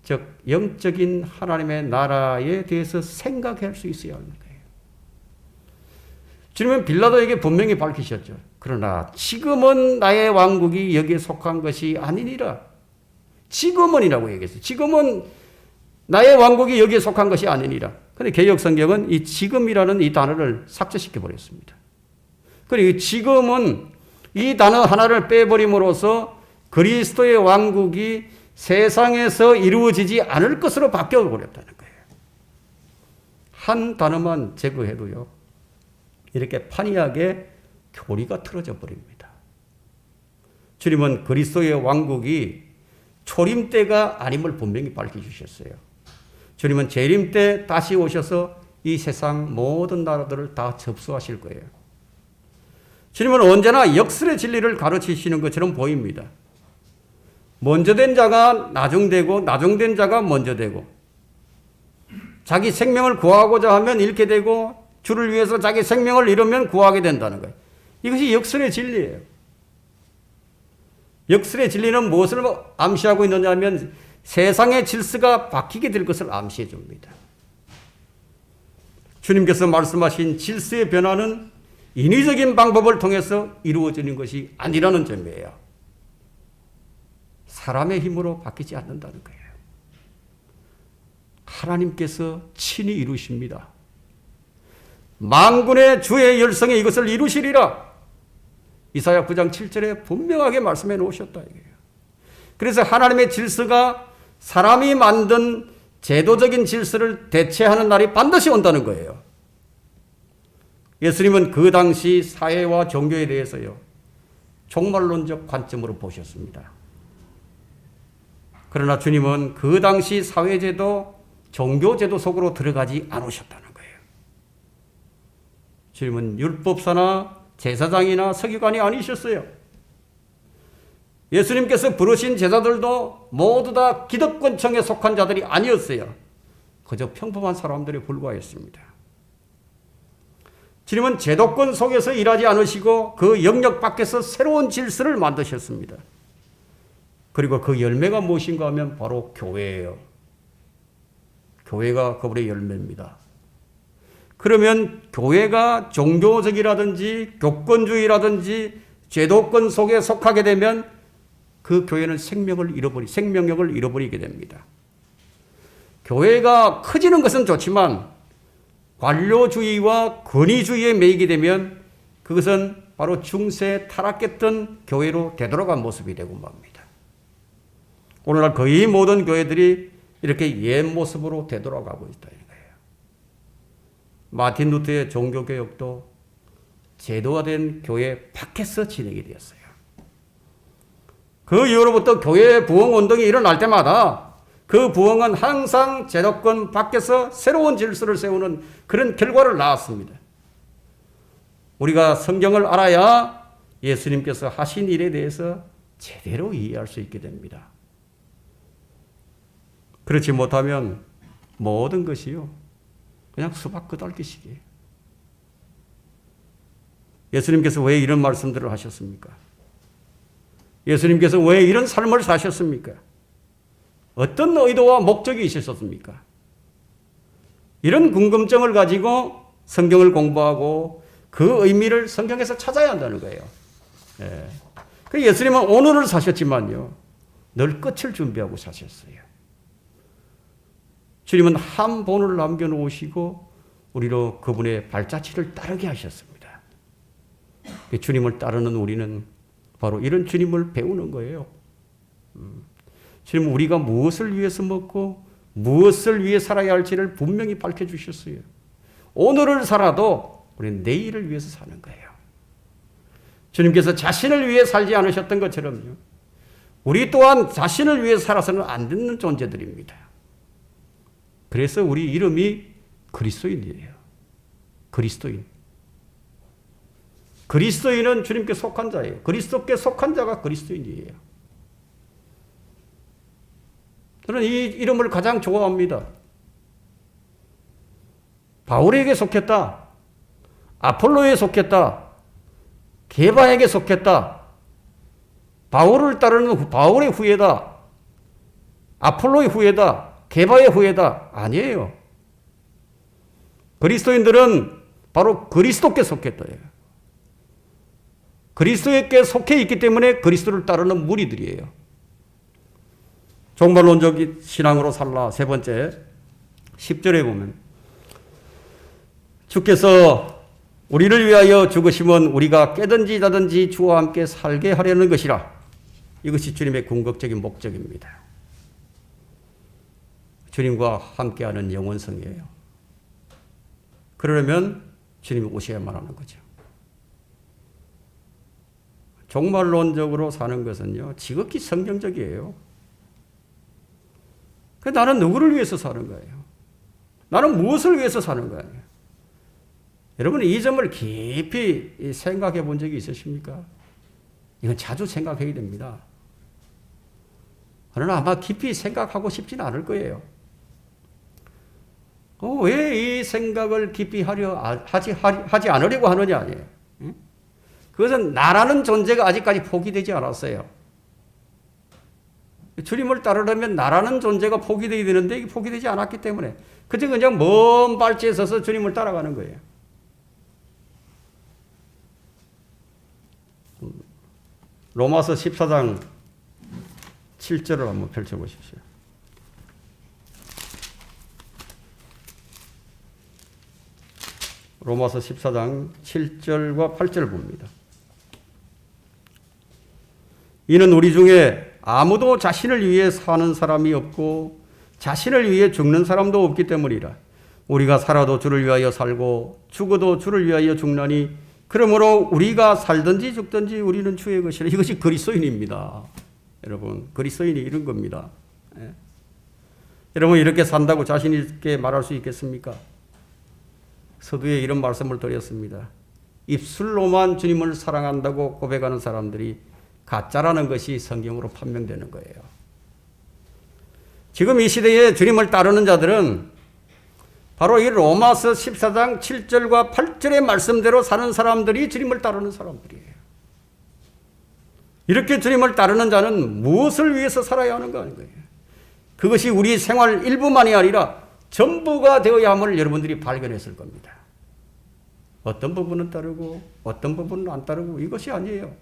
즉 영적인 하나님의 나라에 대해서 생각할 수 있어야 하는 거예요. 주님은 빌라도에게 분명히 밝히셨죠. 그러나 지금은 나의 왕국이 여기에 속한 것이 아니니라. 지금은이라고 얘기했어요. 지금은 나의 왕국이 여기에 속한 것이 아니니라. 그런데 개역 성경은 이 지금이라는 이 단어를 삭제시켜 버렸습니다. 그리고 지금은 이 단어 하나를 빼버림으로써 그리스도의 왕국이 세상에서 이루어지지 않을 것으로 바뀌어버렸다는 거예요. 한 단어만 제거해도요, 이렇게 판이하게 교리가 틀어져 버립니다. 주님은 그리스도의 왕국이 초림 때가 아님을 분명히 밝혀주셨어요. 주님은 재림 때 다시 오셔서 이 세상 모든 나라들을 다 접수하실 거예요. 주님은 언제나 역설의 진리를 가르치시는 것처럼 보입니다. 먼저 된 자가 나중되고 나중된 자가 먼저 되고, 자기 생명을 구하고자 하면 잃게 되고, 주를 위해서 자기 생명을 잃으면 구하게 된다는 거예요. 이것이 역설의 진리예요. 역설의 진리는 무엇을 암시하고 있느냐 하면 세상의 질서가 바뀌게 될 것을 암시해 줍니다. 주님께서 말씀하신 질서의 변화는 인위적인 방법을 통해서 이루어지는 것이 아니라는 점이에요. 사람의 힘으로 바뀌지 않는다는 거예요. 하나님께서 친히 이루십니다. 만군의 주의 열성에 이것을 이루시리라. 이사야 9장 7절에 분명하게 말씀해 놓으셨다 이거예요. 그래서 하나님의 질서가 사람이 만든 제도적인 질서를 대체하는 날이 반드시 온다는 거예요. 예수님은 그 당시 사회와 종교에 대해서요, 종말론적 관점으로 보셨습니다. 그러나 주님은 그 당시 사회제도, 종교제도 속으로 들어가지 않으셨다는 거예요. 주님은 율법사나 제사장이나 서기관이 아니셨어요. 예수님께서 부르신 제자들도 모두 다 기득권층에 속한 자들이 아니었어요. 그저 평범한 사람들에 불과했습니다. 주님은 제도권 속에서 일하지 않으시고 그 영역 밖에서 새로운 질서를 만드셨습니다. 그리고 그 열매가 무엇인가 하면 바로 교회예요. 교회가 그분의 열매입니다. 그러면 교회가 종교적이라든지 교권주의라든지 제도권 속에 속하게 되면 그 교회는 생명력을 잃어버리게 됩니다. 교회가 커지는 것은 좋지만 관료주의와 권위주의에 매이게 되면 그것은 바로 중세 타락했던 교회로 되돌아간 모습이 되고 맙니다. 오늘날 거의 모든 교회들이 이렇게 옛 모습으로 되돌아가고 있다는 거예요. 마틴 루터의 종교개혁도 제도화된 교회 밖에서 진행이 되었어요. 그 이후로부터 교회 부흥운동이 일어날 때마다 그 부흥은 항상 제도권 밖에서 새로운 질서를 세우는 그런 결과를 낳았습니다. 우리가 성경을 알아야 예수님께서 하신 일에 대해서 제대로 이해할 수 있게 됩니다. 그렇지 못하면 모든 것이요, 그냥 수박 끄달기식이에요. 예수님께서 왜 이런 말씀들을 하셨습니까? 예수님께서 왜 이런 삶을 사셨습니까? 어떤 의도와 목적이 있으셨습니까? 이런 궁금증을 가지고 성경을 공부하고 그 의미를 성경에서 찾아야 한다는 거예요. 예. 그 예수님은 오늘을 사셨지만요, 늘 끝을 준비하고 사셨어요. 주님은 한 본을 남겨놓으시고 우리로 그분의 발자취를 따르게 하셨습니다. 주님을 따르는 우리는 바로 이런 주님을 배우는 거예요. 주님은 우리가 무엇을 위해서 먹고 무엇을 위해 살아야 할지를 분명히 밝혀주셨어요. 오늘을 살아도 우리는 내일을 위해서 사는 거예요. 주님께서 자신을 위해 살지 않으셨던 것처럼요, 우리 또한 자신을 위해 살아서는 안 되는 존재들입니다. 그래서 우리 이름이 그리스도인이에요. 그리스도인. 그리스도인은 주님께 속한 자예요. 그리스도께 속한 자가 그리스도인이에요. 저는 이 이름을 가장 좋아합니다. 바울에게 속했다. 아폴로에 속했다. 게바에게 속했다. 바울을 따르는 바울의 후예다. 아폴로의 후예다. 게바의 후예다. 아니에요. 그리스도인들은 바로 그리스도께 속했다. 그리스도께 속해 있기 때문에 그리스도를 따르는 무리들이에요. 종말론적 신앙으로 살라. 세 번째, 10절에 보면 주께서 우리를 위하여 죽으심은 우리가 깨든지 자든지 주와 함께 살게 하려는 것이라. 이것이 주님의 궁극적인 목적입니다. 주님과 함께하는 영원성이에요. 그러려면 주님이 오셔야만 하는 거죠. 종말론적으로 사는 것은요, 지극히 성경적이에요. 나는 누구를 위해서 사는 거예요? 나는 무엇을 위해서 사는 거예요? 여러분, 이 점을 깊이 생각해 본 적이 있으십니까? 이건 자주 생각해야 됩니다. 그러나 아마 깊이 생각하고 싶지는 않을 거예요. 왜 이 생각을 깊이 하지 않으려고 하느냐 아니에요. 그것은 나라는 존재가 아직까지 포기되지 않았어요. 주님을 따르려면 나라는 존재가 포기되어야 되는데 이게 포기되지 않았기 때문에 그냥 먼 발치에 서서 주님을 따라가는 거예요. 로마서 14장 7절을 한번 펼쳐보십시오. 로마서 14장 7절과 8절을 봅니다. 이는 우리 중에 아무도 자신을 위해 사는 사람이 없고 자신을 위해 죽는 사람도 없기 때문이라. 우리가 살아도 주를 위하여 살고 죽어도 주를 위하여 죽나니 그러므로 우리가 살든지 죽든지 우리는 주의 것이라. 이것이 그리스도인입니다. 여러분, 그리스도인이 이런 겁니다. 여러분, 이렇게 산다고 자신 있게 말할 수 있겠습니까? 서두에 이런 말씀을 드렸습니다. 입술로만 주님을 사랑한다고 고백하는 사람들이 가짜라는 것이 성경으로 판명되는 거예요. 지금 이 시대에 주님을 따르는 자들은 바로 이 로마서 14장 7절과 8절의 말씀대로 사는 사람들이 주님을 따르는 사람들이에요. 이렇게 주님을 따르는 자는 무엇을 위해서 살아야 하는가 하는 거예요. 그것이 우리 생활 일부만이 아니라 전부가 되어야 함을 여러분들이 발견했을 겁니다. 어떤 부분은 따르고 어떤 부분은 안 따르고 이것이 아니에요.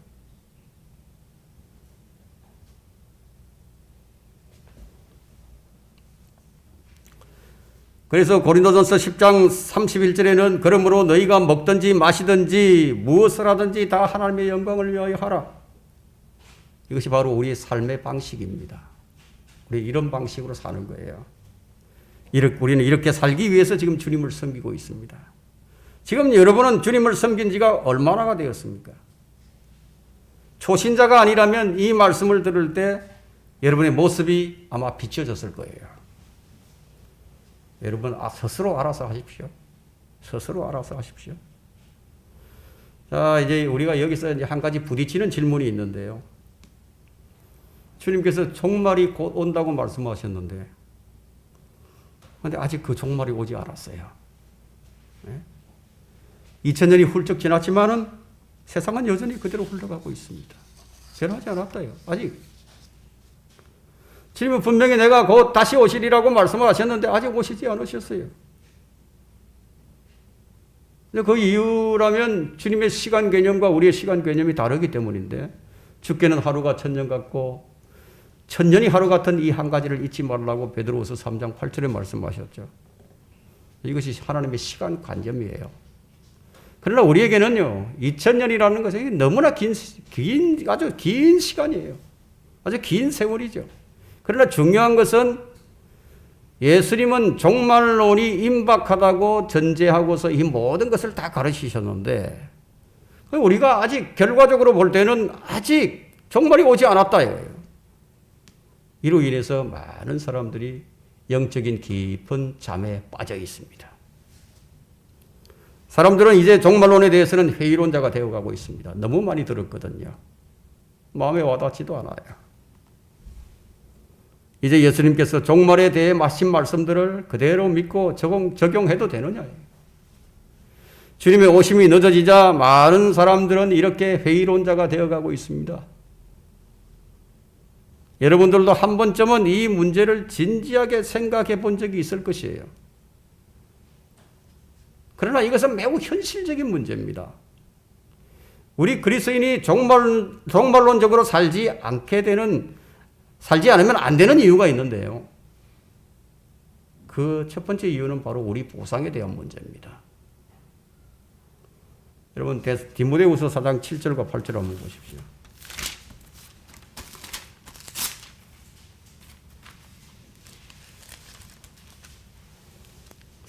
그래서 고린도전서 10장 31절에는 그러므로 너희가 먹든지 마시든지 무엇을 하든지 다 하나님의 영광을 위하여 하라. 이것이 바로 우리의 삶의 방식입니다. 우리 이런 방식으로 사는 거예요. 우리는 이렇게 살기 위해서 지금 주님을 섬기고 있습니다. 지금 여러분은 주님을 섬긴 지가 얼마나 되었습니까? 초신자가 아니라면 이 말씀을 들을 때 여러분의 모습이 아마 비춰졌을 거예요. 여러분, 스스로 알아서 하십시오. 스스로 알아서 하십시오. 자, 이제 우리가 여기서 이제 한 가지 부딪히는 질문이 있는데요. 주님께서 종말이 곧 온다고 말씀하셨는데, 그런데 아직 그 종말이 오지 않았어요. 네? 2000년이 훌쩍 지났지만은 세상은 여전히 그대로 흘러가고 있습니다. 변하지 않았다요. 아직. 주님은 분명히 내가 곧 다시 오시리라고 말씀을 하셨는데 아직 오시지 않으셨어요. 그 이유라면 주님의 시간 개념과 우리의 시간 개념이 다르기 때문인데, 주께는 하루가 1000년 같고 1000년이 하루 같은 이 한 가지를 잊지 말라고 베드로후서 3장 8절에 말씀하셨죠. 이것이 하나님의 시간 관점이에요. 그러나 우리에게는요, 2000년이라는 것은 너무나 아주 긴 시간이에요. 아주 긴 세월이죠. 그러나 중요한 것은 예수님은 종말론이 임박하다고 전제하고서 이 모든 것을 다 가르치셨는데, 우리가 아직 결과적으로 볼 때는 아직 종말이 오지 않았다예요. 이로 인해서 많은 사람들이 영적인 깊은 잠에 빠져 있습니다. 사람들은 이제 종말론에 대해서는 회의론자가 되어가고 있습니다. 너무 많이 들었거든요. 마음에 와닿지도 않아요. 이제 예수님께서 종말에 대해 하신 말씀들을 그대로 믿고 적용해도 되느냐. 주님의 오심이 늦어지자 많은 사람들은 이렇게 회의론자가 되어가고 있습니다. 여러분들도 한 번쯤은 이 문제를 진지하게 생각해 본 적이 있을 것이에요. 그러나 이것은 매우 현실적인 문제입니다. 우리 그리스도인이 종말론적으로 살지 않으면 안 되는 이유가 있는데요. 그 첫 번째 이유는 바로 우리 보상에 대한 문제입니다. 여러분, 디모데후서 4장 7절과 8절 한번 보십시오.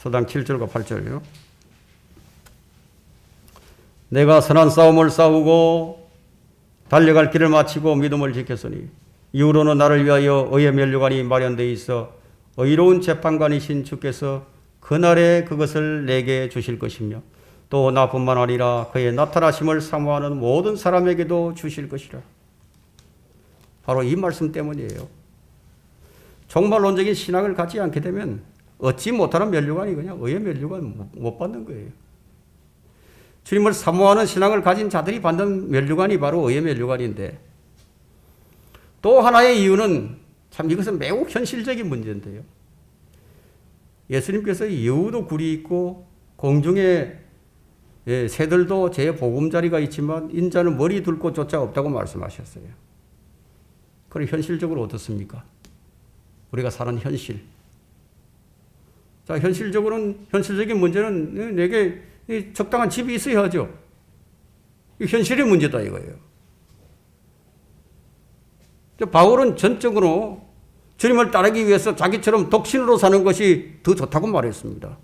서당 7절과 8절이요. 내가 선한 싸움을 싸우고 달려갈 길을 마치고 믿음을 지켰으니 이후로는 나를 위하여 의의 면류관이 마련되어 있어 의로운 재판관이신 주께서 그날에 그것을 내게 주실 것이며 또 나뿐만 아니라 그의 나타나심을 사모하는 모든 사람에게도 주실 것이라. 바로 이 말씀 때문이에요. 종말론적인 신앙을 갖지 않게 되면 얻지 못하는 면류관이 그냥 의의 면류관 못 받는 거예요. 주님을 사모하는 신앙을 가진 자들이 받는 면류관이 바로 의의 면류관인데, 또 하나의 이유는 참 이것은 매우 현실적인 문제인데요. 예수님께서 여우도 굴이 있고 공중에 새들도 제 보금자리가 있지만 인자는 머리 둘 곳조차 없다고 말씀하셨어요. 그럼 현실적으로 어떻습니까? 우리가 사는 현실. 자, 현실적인 문제는 내게 적당한 집이 있어야 하죠. 이 현실의 문제다 이거예요. 바울은 전적으로 주님을 따르기 위해서 자기처럼 독신으로 사는 것이 더 좋다고 말했습니다.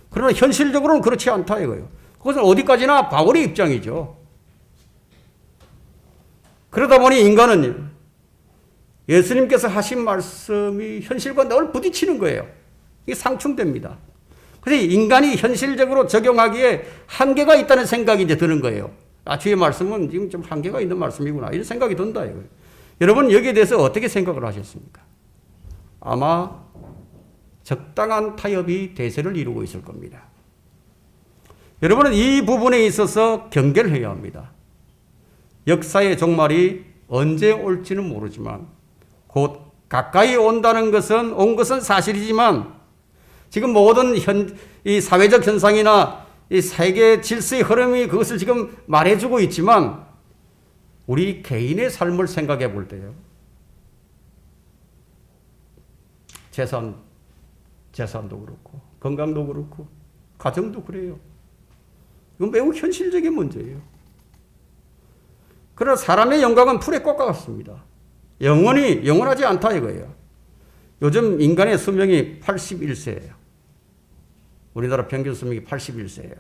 그러나 현실적으로는 그렇지 않다 이거예요. 그것은 어디까지나 바울의 입장이죠. 그러다 보니 인간은 예수님께서 하신 말씀이 현실과 늘 부딪히는 거예요. 이게 상충됩니다. 그래서 인간이 현실적으로 적용하기에 한계가 있다는 생각이 이제 드는 거예요. 아, 주의 말씀은 지금 좀 한계가 있는 말씀이구나. 이런 생각이 든다 이거예요. 여러분 여기에 대해서 어떻게 생각을 하셨습니까? 아마 적당한 타협이 대세를 이루고 있을 겁니다. 여러분은 이 부분에 있어서 경계를 해야 합니다. 역사의 종말이 언제 올지는 모르지만 곧 가까이 온 것은 사실이지만 지금 모든 이 사회적 현상이나 이 세계 질서의 흐름이 그것을 지금 말해주고 있지만 우리 개인의 삶을 생각해 볼 때요. 재산도 그렇고 건강도 그렇고 가정도 그래요. 이건 매우 현실적인 문제예요. 그러나 사람의 영광은 풀의 꽃과 같습니다. 영원하지 않다 이거예요. 요즘 인간의 수명이 81세예요. 우리나라 평균 수명이 81세예요.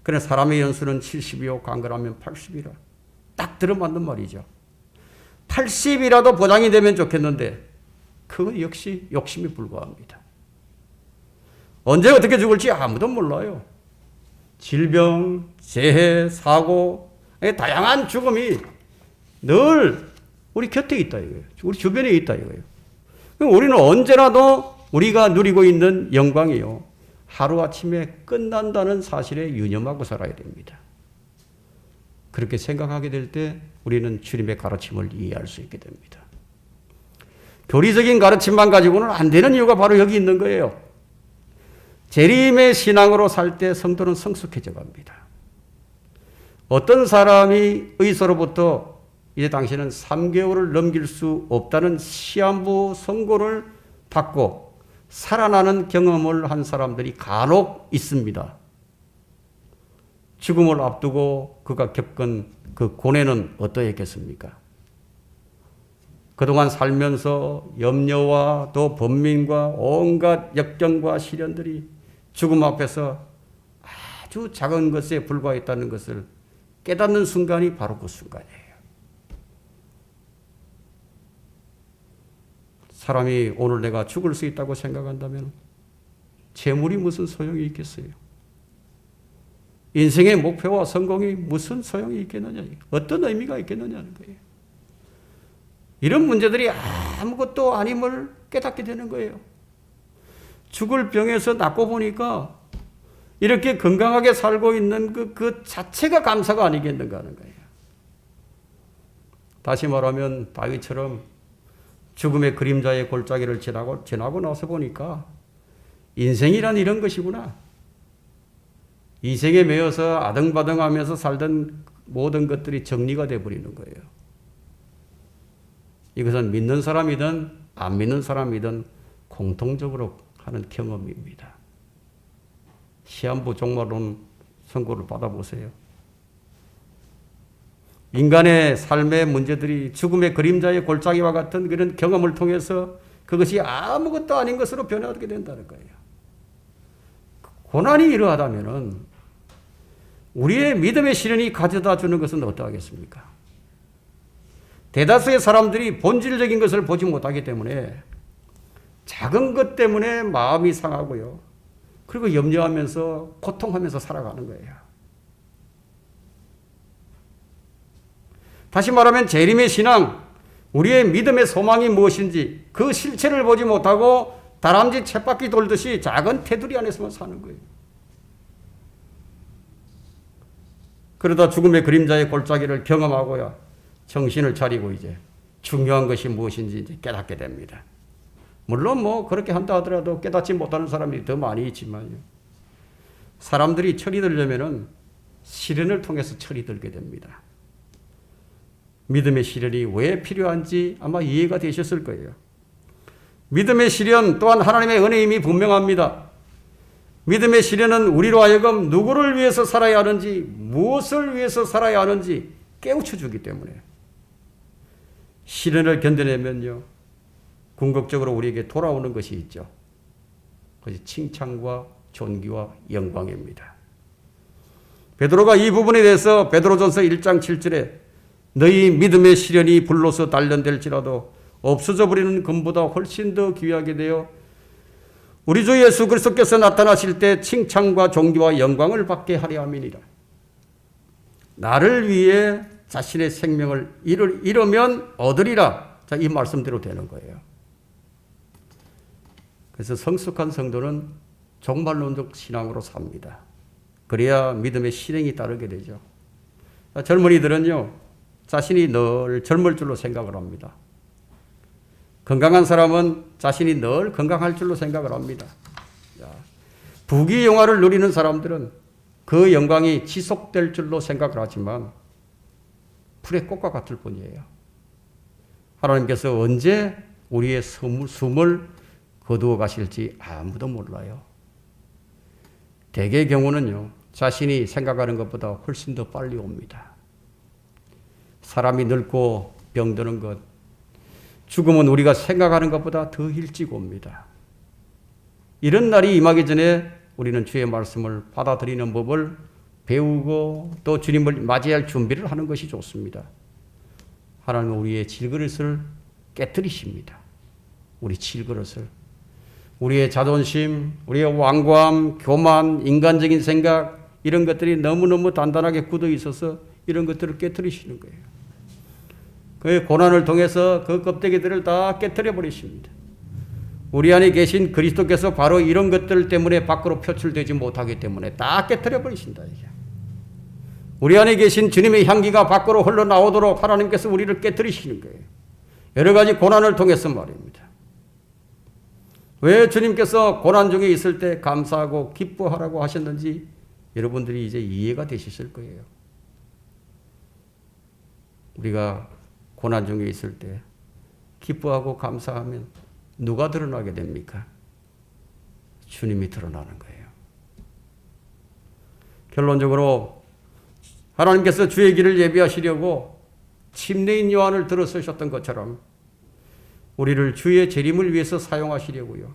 그러나 사람의 연수는 70이요 강건하면 80이라. 딱 들어맞는 말이죠. 80이라도 보장이 되면 좋겠는데 그거 역시 욕심이 불과합니다. 언제 어떻게 죽을지 아무도 몰라요. 질병, 재해, 사고, 다양한 죽음이 늘 우리 곁에 있다 이거예요. 우리 주변에 있다 이거예요. 우리는 언제라도 우리가 누리고 있는 영광이요. 하루아침에 끝난다는 사실에 유념하고 살아야 됩니다. 그렇게 생각하게 될 때 우리는 주님의 가르침을 이해할 수 있게 됩니다. 교리적인 가르침만 가지고는 안 되는 이유가 바로 여기 있는 거예요. 재림의 신앙으로 살 때 성도는 성숙해져 갑니다. 어떤 사람이 의사로부터 이제 당신은 3개월을 넘길 수 없다는 시한부 선고를 받고 살아나는 경험을 한 사람들이 간혹 있습니다. 죽음을 앞두고 그가 겪은 그 고뇌는 어떠했겠습니까? 그동안 살면서 염려와 또 번민과 온갖 역경과 시련들이 죽음 앞에서 아주 작은 것에 불과했다는 것을 깨닫는 순간이 바로 그 순간이에요. 사람이 오늘 내가 죽을 수 있다고 생각한다면 재물이 무슨 소용이 있겠어요? 인생의 목표와 성공이 무슨 소용이 있겠느냐? 어떤 의미가 있겠느냐는 거예요. 이런 문제들이 아무것도 아님을 깨닫게 되는 거예요. 죽을 병에서 낫고 보니까 이렇게 건강하게 살고 있는 그 자체가 감사가 아니겠는가 하는 거예요. 다시 말하면 다윗처럼 죽음의 그림자의 골짜기를 지나고 나서 보니까 인생이란 이런 것이구나. 이생에 매여서 아등바등하면서 살던 모든 것들이 정리가 되어버리는 거예요. 이것은 믿는 사람이든 안 믿는 사람이든 공통적으로 하는 경험입니다. 시한부 종말론 선고를 받아보세요. 인간의 삶의 문제들이 죽음의 그림자의 골짜기와 같은 그런 경험을 통해서 그것이 아무것도 아닌 것으로 변하게 된다는 거예요. 고난이 이러하다면은 우리의 믿음의 시련이 가져다 주는 것은 어떠하겠습니까? 대다수의 사람들이 본질적인 것을 보지 못하기 때문에 작은 것 때문에 마음이 상하고요. 그리고 염려하면서 고통하면서 살아가는 거예요. 다시 말하면 재림의 신앙, 우리의 믿음의 소망이 무엇인지 그 실체를 보지 못하고 다람쥐 쳇바퀴 돌듯이 작은 테두리 안에서만 사는 거예요. 그러다 죽음의 그림자의 골짜기를 경험하고야 정신을 차리고 이제 중요한 것이 무엇인지 이제 깨닫게 됩니다. 물론 뭐 그렇게 한다 하더라도 깨닫지 못하는 사람이 더 많이 있지만요. 사람들이 철이 들려면은 시련을 통해서 철이 들게 됩니다. 믿음의 시련이 왜 필요한지 아마 이해가 되셨을 거예요. 믿음의 시련 또한 하나님의 은혜임이 분명합니다. 믿음의 시련은 우리로 하여금 누구를 위해서 살아야 하는지, 무엇을 위해서 살아야 하는지 깨우쳐 주기 때문에 시련을 견뎌내면요, 궁극적으로 우리에게 돌아오는 것이 있죠. 그것이 칭찬과 존귀와 영광입니다. 베드로가 이 부분에 대해서 베드로전서 1장 7절에 너희 믿음의 시련이 불로서 단련될지라도 없어져 버리는 금보다 훨씬 더 귀하게 되어 우리 주 예수 그리스도께서 나타나실 때 칭찬과 존귀와 영광을 받게 하려 함이니라. 나를 위해 자신의 생명을 잃으면 얻으리라. 자, 이 말씀대로 되는 거예요. 그래서 성숙한 성도는 종말론적 신앙으로 삽니다. 그래야 믿음의 실행이 따르게 되죠. 젊은이들은요, 자신이 늘 젊을 줄로 생각을 합니다. 건강한 사람은 자신이 늘 건강할 줄로 생각을 합니다. 부귀 영화를 누리는 사람들은 그 영광이 지속될 줄로 생각을 하지만 풀의 꽃과 같을 뿐이에요. 하나님께서 언제 우리의 숨을 거두어 가실지 아무도 몰라요. 대개의 경우는요, 자신이 생각하는 것보다 훨씬 더 빨리 옵니다. 사람이 늙고 병드는 것, 죽음은 우리가 생각하는 것보다 더 일찍 옵니다. 이런 날이 임하기 전에 우리는 주의 말씀을 받아들이는 법을 배우고 또 주님을 맞이할 준비를 하는 것이 좋습니다. 하나님은 우리의 질그릇을 깨뜨리십니다. 우리 질그릇을. 우리의 자존심, 우리의 완고함, 교만, 인간적인 생각, 이런 것들이 너무너무 단단하게 굳어 있어서 이런 것들을 깨뜨리시는 거예요. 그 고난을 통해서 그 껍데기들을 다 깨뜨려 버리십니다. 우리 안에 계신 그리스도께서 바로 이런 것들 때문에 밖으로 표출되지 못하기 때문에 다 깨뜨려 버리신다. 이게. 우리 안에 계신 주님의 향기가 밖으로 흘러나오도록 하나님께서 우리를 깨뜨리시는 거예요. 여러 가지 고난을 통해서 말입니다. 왜 주님께서 고난 중에 있을 때 감사하고 기뻐하라고 하셨는지 여러분들이 이제 이해가 되셨을 거예요. 우리가 고난 중에 있을 때 기뻐하고 감사하면 누가 드러나게 됩니까? 주님이 드러나는 거예요. 결론적으로 하나님께서 주의 길을 예비하시려고 침례인 요한을 들어서셨던 것처럼 우리를 주의 재림을 위해서 사용하시려고요.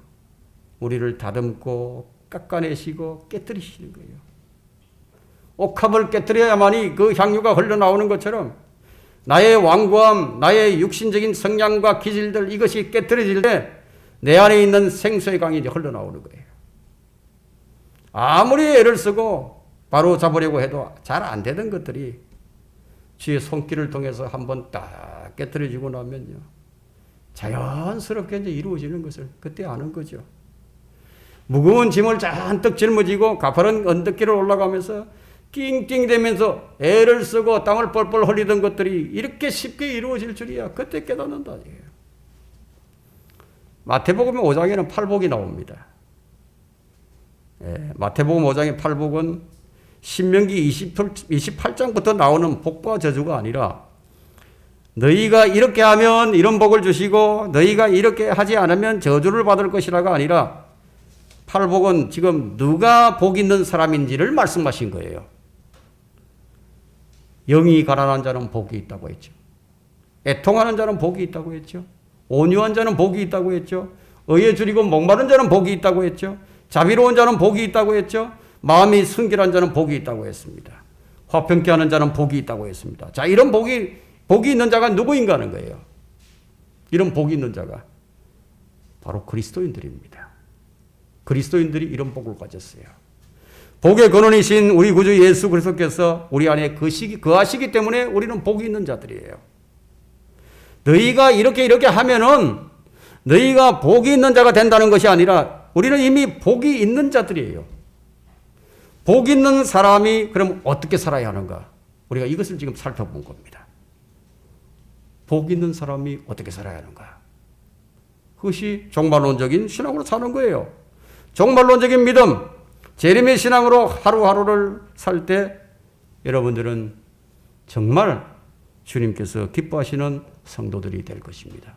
우리를 다듬고 깎아내시고 깨뜨리시는 거예요. 옥합을 깨뜨려야만이 그 향유가 흘러나오는 것처럼 나의 완고함, 나의 육신적인 성향과 기질들, 이것이 깨뜨려질 때 내 안에 있는 생수의 강이 이제 흘러나오는 거예요. 아무리 애를 쓰고 바로 잡으려고 해도 잘 안 되던 것들이 주의 손길을 통해서 한번 딱 깨뜨려지고 나면요, 자연스럽게 이제 이루어지는 것을 그때 아는 거죠. 무거운 짐을 잔뜩 짊어지고 가파른 언덕길을 올라가면서 낑낑대면서 애를 쓰고 땀을 뻘뻘 흘리던 것들이 이렇게 쉽게 이루어질 줄이야. 그때 깨닫는다. 마태복음 5장에는 팔복이 나옵니다. 마태복음 5장의 팔복은 신명기 28장부터 나오는 복과 저주가 아니라 너희가 이렇게 하면 이런 복을 주시고 너희가 이렇게 하지 않으면 저주를 받을 것이라가 아니라 팔복은 지금 누가 복 있는 사람인지를 말씀하신 거예요. 영이 가난한 자는 복이 있다고 했죠. 애통하는 자는 복이 있다고 했죠. 온유한 자는 복이 있다고 했죠. 의에 줄이고 목마른 자는 복이 있다고 했죠. 자비로운 자는 복이 있다고 했죠. 마음이 순결한 자는 복이 있다고 했습니다. 화평케 하는 자는 복이 있다고 했습니다. 자, 이런 복이 있는 자가 누구인가 하는 거예요. 이런 복이 있는 자가 바로 그리스도인들입니다. 그리스도인들이 이런 복을 가졌어요. 복의 근원이신 우리 구주 예수 그리스도께서 우리 안에 거하시기 때문에 우리는 복이 있는 자들이에요. 너희가 이렇게 하면은 너희가 복이 있는 자가 된다는 것이 아니라 우리는 이미 복이 있는 자들이에요. 복 있는 사람이 그럼 어떻게 살아야 하는가? 우리가 이것을 지금 살펴본 겁니다. 복 있는 사람이 어떻게 살아야 하는가? 그것이 종말론적인 신앙으로 사는 거예요. 종말론적인 믿음, 재림의 신앙으로 하루하루를 살 때 여러분들은 정말 주님께서 기뻐하시는 성도들이 될 것입니다.